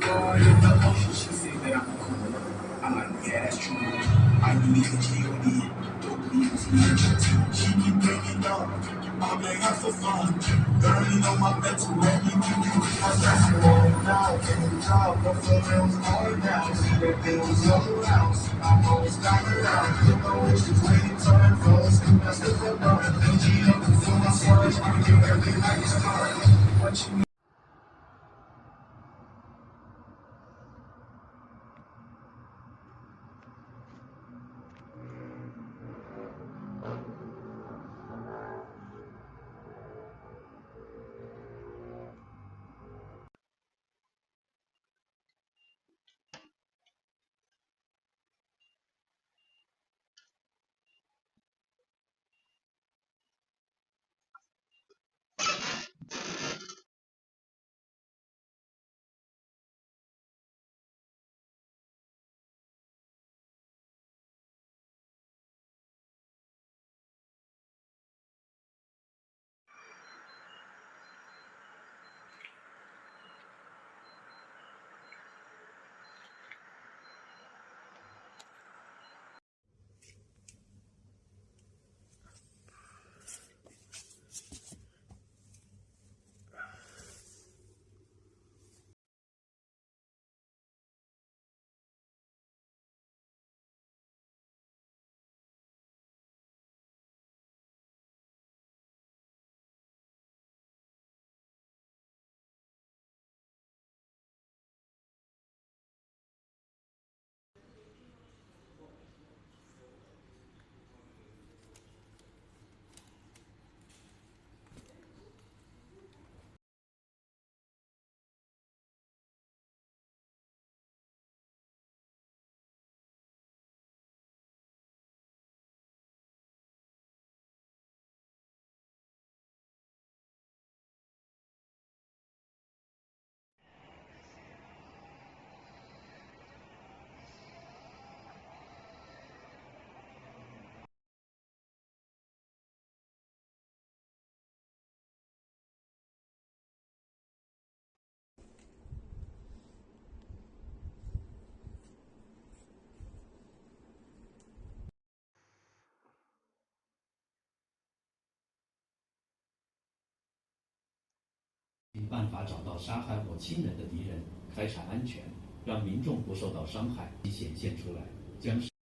boy in the ocean, she say that I'm cool. Yeah, that's true. I need to G.O.D. Don't need to she keep bringing up. I'm like, have for fun. Girl, you know my mental everything you do. My stress all now. Can you drop the photos all now? See that bills all around. See my bones down around. You know it's just waiting time for us to mess the fuck up. PG up for my sludge. I'm giving everything like it's hard. What you办法找到杀害或亲人的敌人，财产安全，让民众不受到伤害，显现出来，将。